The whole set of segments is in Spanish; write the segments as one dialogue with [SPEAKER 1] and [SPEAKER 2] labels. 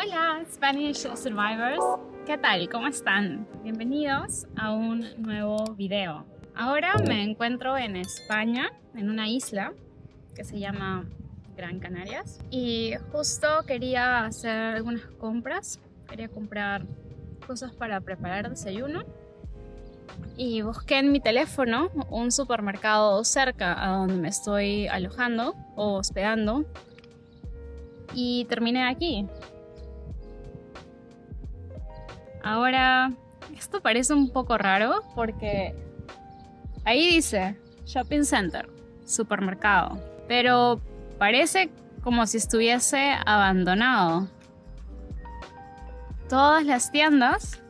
[SPEAKER 1] Hola, Spanish Survivors. ¿Qué tal? ¿Cómo están? Bienvenidos a un nuevo video. Ahora me encuentro en España, en una isla que se llama Gran Canarias. Y justo quería hacer algunas compras. Quería comprar cosas para preparar desayuno. Y busqué en mi teléfono un supermercado cerca a donde me estoy alojando o hospedando. Y terminé aquí. Ahora, esto parece un poco raro porque ahí dice Shopping Center, supermercado, pero parece como si estuviese abandonado. Todas las tiendas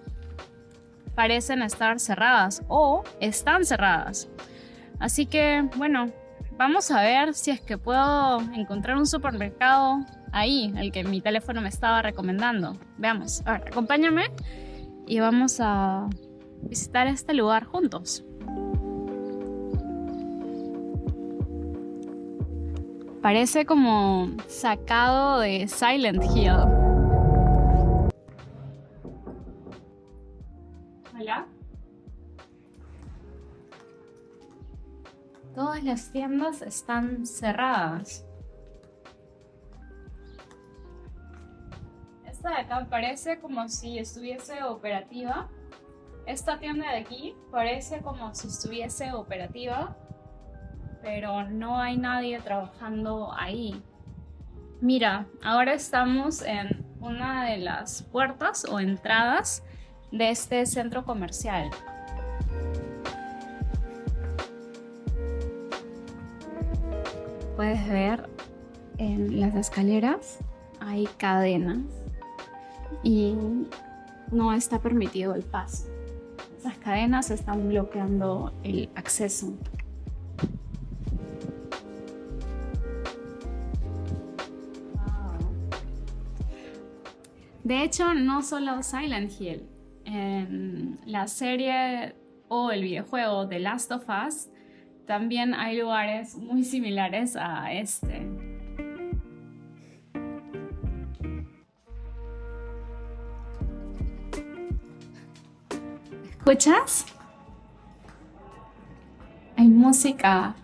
[SPEAKER 1] parecen estar cerradas o están cerradas. Así que, bueno, vamos a ver si es que puedo encontrar un supermercado ahí, el que mi teléfono me estaba recomendando. Veamos, a ver, acompáñame y vamos a visitar este lugar juntos. Parece como sacado de Silent Hill. Hola. Todas las tiendas están cerradas. Esta de acá parece como si estuviese operativa. Esta tienda de aquí parece como si estuviese operativa, pero no hay nadie trabajando ahí. Mira, ahora estamos en una de las puertas o entradas de este centro comercial. Puedes ver en las escaleras hay cadenas y no está permitido el paso. Esas cadenas están bloqueando el acceso. De hecho, no solo Silent Hill. En la serie o el videojuego The Last of Us también hay lugares muy similares a este. ¿Escuchas? Hay música.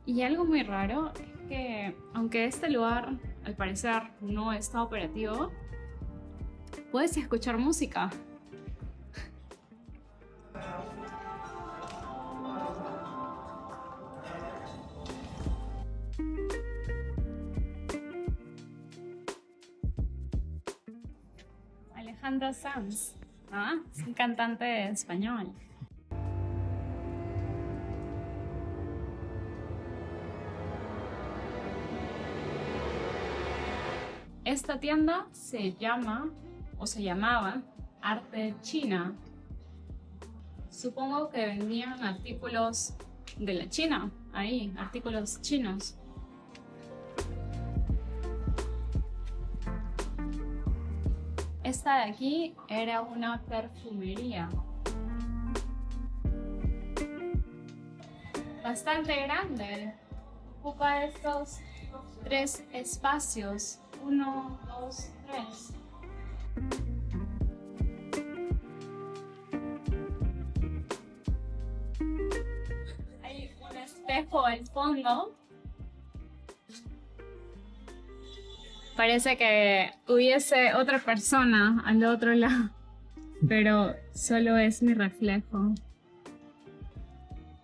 [SPEAKER 1] Y algo muy raro es que, aunque este lugar al parecer no está operativo, puedes escuchar música. Alejandro Sanz, ¿ah? Es un cantante español. Esta tienda se llama o se llamaba Arte China. Supongo que vendían artículos de la China, ahí, artículos chinos. Esta de aquí era una perfumería. Bastante grande. Ocupa estos 3 espacios. 1, 2, 3. Hay un espejo al fondo. Parece que hubiese otra persona al otro lado, pero solo es mi reflejo.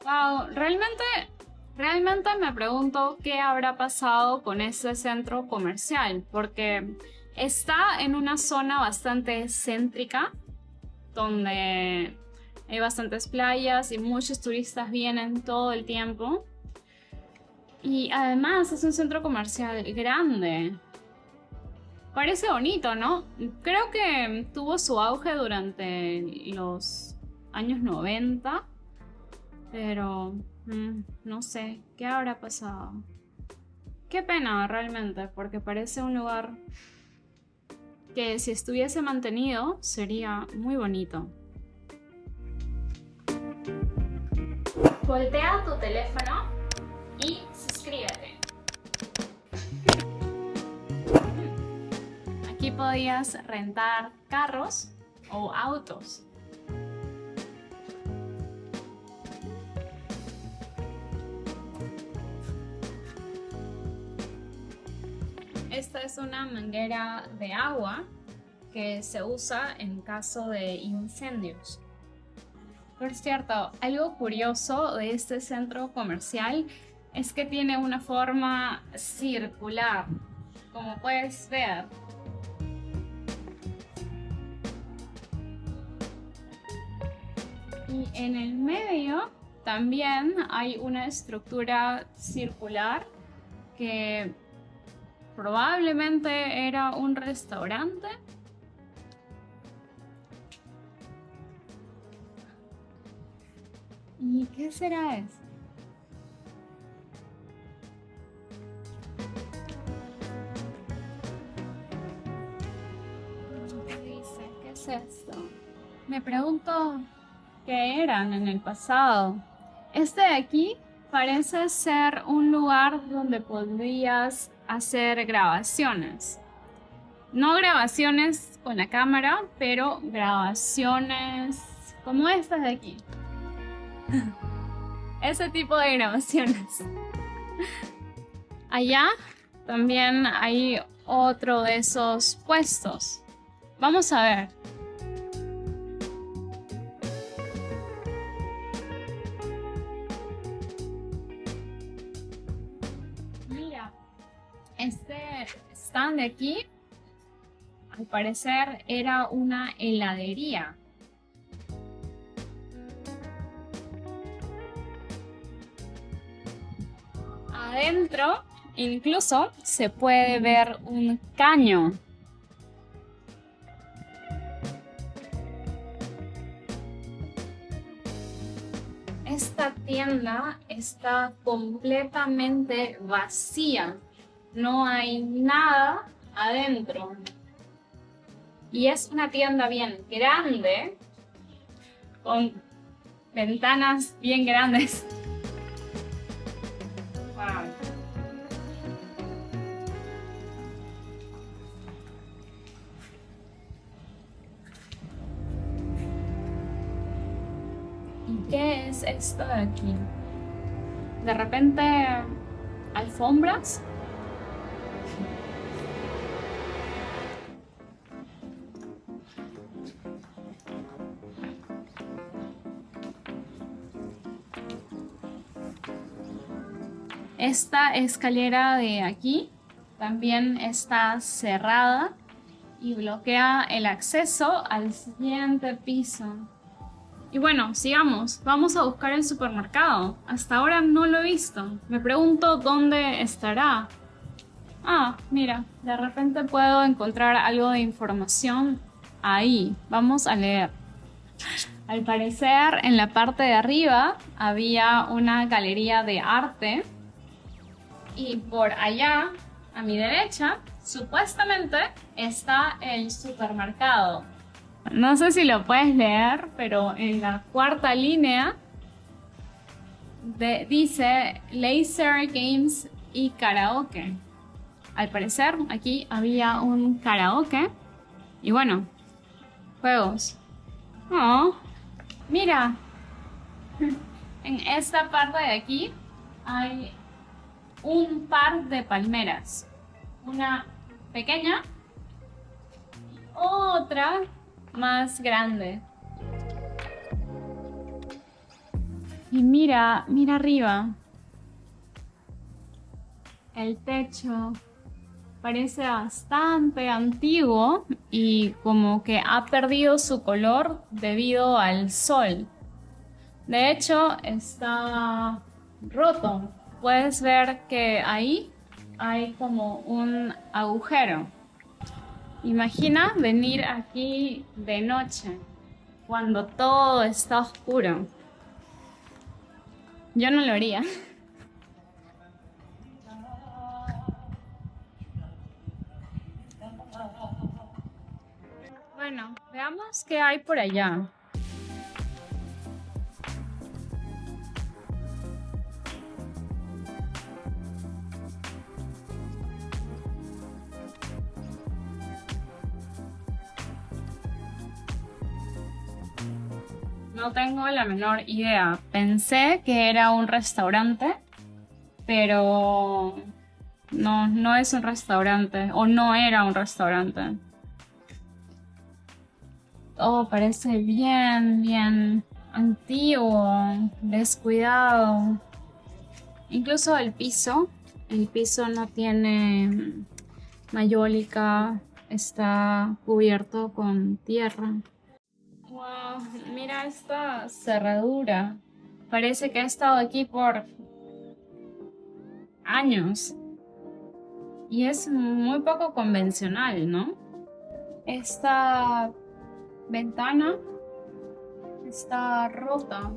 [SPEAKER 1] Wow, realmente me pregunto qué habrá pasado con ese centro comercial, porque está en una zona bastante céntrica, donde hay bastantes playas y muchos turistas vienen todo el tiempo. Y además es un centro comercial grande. Parece bonito, ¿no? Creo que tuvo su auge durante los años 90, pero no sé, ¿qué habrá pasado? Qué pena realmente, porque parece un lugar que si estuviese mantenido sería muy bonito. Voltea tu teléfono y suscríbete. aquí podías rentar carros o autos. Esta es una manguera de agua que se usa en caso de incendios. Por cierto, algo curioso de este centro comercial es que tiene una forma circular, como puedes ver. Y en el medio también hay una estructura circular que probablemente era un restaurante. ¿Y qué será eso? ¿Qué dice? ¿Qué es esto? Me pregunto qué eran en el pasado. Este de aquí parece ser un lugar donde podrías hacer grabaciones. No grabaciones con la cámara, pero grabaciones como estas de aquí. Ese tipo de grabaciones. Allá también hay otro de esos puestos. Vamos a ver. Mira, este stand de aquí, al parecer, era una heladería. Adentro incluso se puede ver un caño. Esta tienda está completamente vacía. No hay nada adentro. Y es una tienda bien grande, con ventanas bien grandes. Wow. ¿Y qué es esto de aquí? De repente, alfombras. Esta escalera de aquí también está cerrada y bloquea el acceso al siguiente piso. Y bueno, sigamos. Vamos a buscar el supermercado. Hasta ahora no lo he visto. Me pregunto dónde estará. Ah, mira, de repente puedo encontrar algo de información ahí. Vamos a leer. Al parecer, en la parte de arriba había una galería de arte. Y por allá, a mi derecha, supuestamente está el supermercado. No sé si lo puedes leer, pero en la cuarta línea dice Laser Games y Karaoke. Al parecer, aquí había un karaoke. Y bueno, juegos. Oh, mira. En esta parte de aquí hay un par de palmeras. Una pequeña y otra más grande. Y mira arriba. El techo parece bastante antiguo y como que ha perdido su color debido al sol. De hecho, está roto. Puedes ver que ahí hay como un agujero. Imagina venir aquí de noche, cuando todo está oscuro. Yo no lo haría. Bueno, veamos qué hay por allá. No tengo la menor idea. Pensé que era un restaurante, pero no es un restaurante, o no era un restaurante. Todo parece bien antiguo, descuidado. Incluso el piso no tiene mayólica, está cubierto con tierra. Wow, mira esta cerradura. Parece que ha estado aquí por años. Y es muy poco convencional, ¿no? Esta ventana está rota.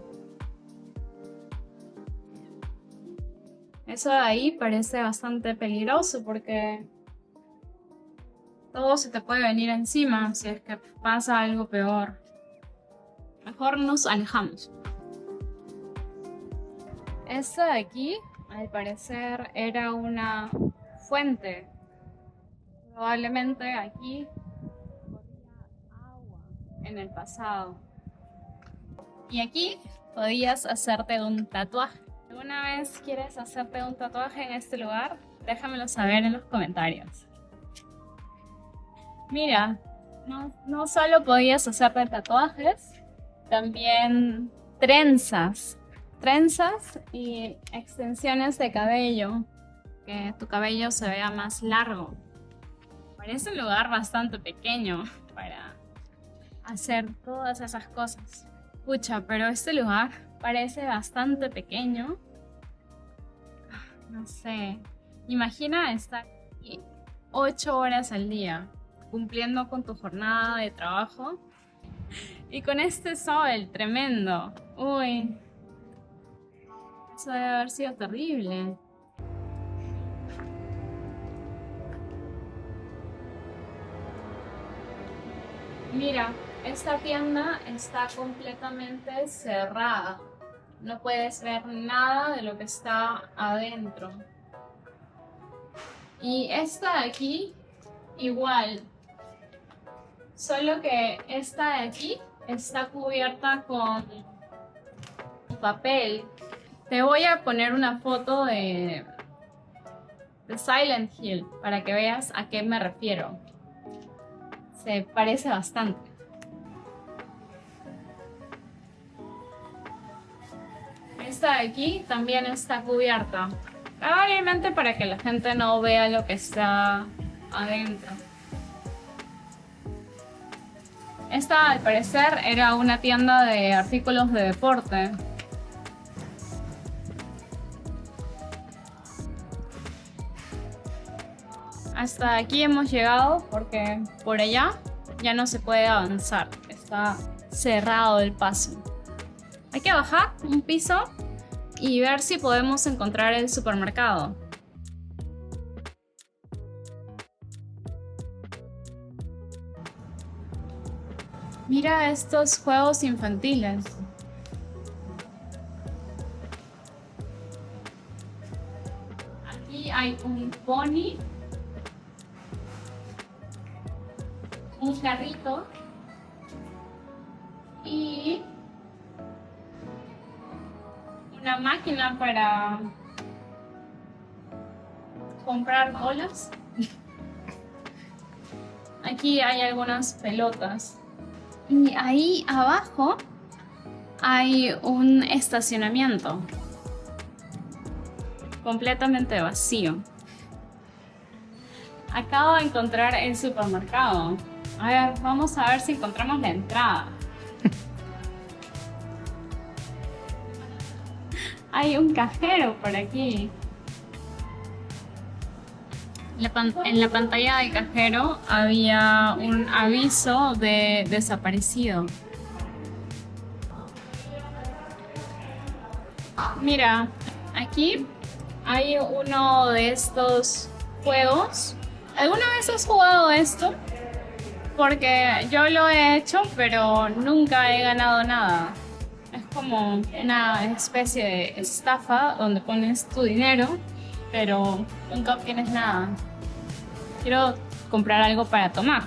[SPEAKER 1] Eso de ahí parece bastante peligroso porque todo se te puede venir encima si es que pasa algo peor. Mejor nos alejamos. Esta de aquí, al parecer, era una fuente. Probablemente aquí corría agua en el pasado. Y aquí podías hacerte un tatuaje. ¿Alguna vez quieres hacerte un tatuaje en este lugar? Déjamelo saber en los comentarios. Mira, no solo podías hacerte tatuajes, también trenzas y extensiones de cabello, que tu cabello se vea más largo. Parece un lugar bastante pequeño para hacer todas esas cosas. Pucha, pero este lugar parece bastante pequeño. No sé, imagina estar aquí 8 horas al día, cumpliendo con tu jornada de trabajo y con este sol tremendo. Uy, eso debe haber sido terrible. Mira, esta tienda está completamente cerrada. No puedes ver nada de lo que está adentro. Y esta de aquí, igual. Solo que esta de aquí está cubierta con papel. Te voy a poner una foto de Silent Hill para que veas a qué me refiero. Se parece bastante. Esta de aquí también está cubierta. Probablemente para que la gente no vea lo que está adentro. Esta, al parecer, era una tienda de artículos de deporte. Hasta aquí hemos llegado porque por allá ya no se puede avanzar. Está cerrado el paso. Hay que bajar un piso y ver si podemos encontrar el supermercado. Mira estos juegos infantiles. Aquí hay un pony, un carrito y una máquina para comprar bolas. Aquí hay algunas pelotas. Y ahí abajo hay un estacionamiento completamente vacío. Acabo de encontrar el supermercado. A ver, vamos a ver si encontramos la entrada. Hay un cajero por aquí. En la pantalla del cajero había un aviso de desaparecido. Mira, aquí hay uno de estos juegos. ¿Alguna vez has jugado esto? Porque yo lo he hecho, pero nunca he ganado nada. Es como una especie de estafa donde pones tu dinero, pero nunca obtienes nada. Quiero comprar algo para tomar.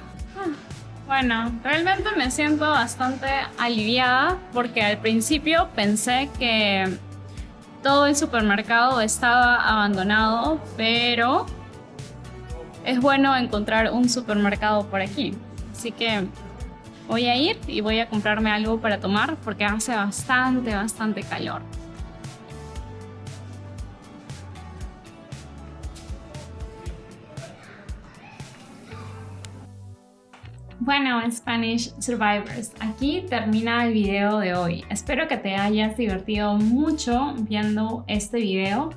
[SPEAKER 1] Bueno, realmente me siento bastante aliviada porque al principio pensé que todo el supermercado estaba abandonado, pero es bueno encontrar un supermercado por aquí. Así que voy a ir y voy a comprarme algo para tomar porque hace bastante calor. Bueno, Spanish Survivors, aquí termina el video de hoy. Espero que te hayas divertido mucho viendo este video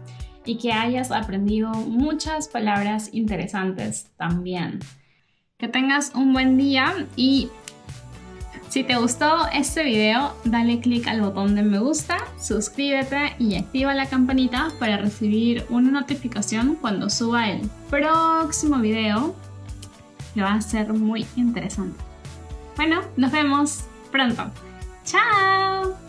[SPEAKER 1] y que hayas aprendido muchas palabras interesantes también. Que tengas un buen día y si te gustó este video, dale click al botón de me gusta, suscríbete y activa la campanita para recibir una notificación cuando suba el próximo video, que va a ser muy interesante. Bueno, nos vemos pronto. ¡Chao!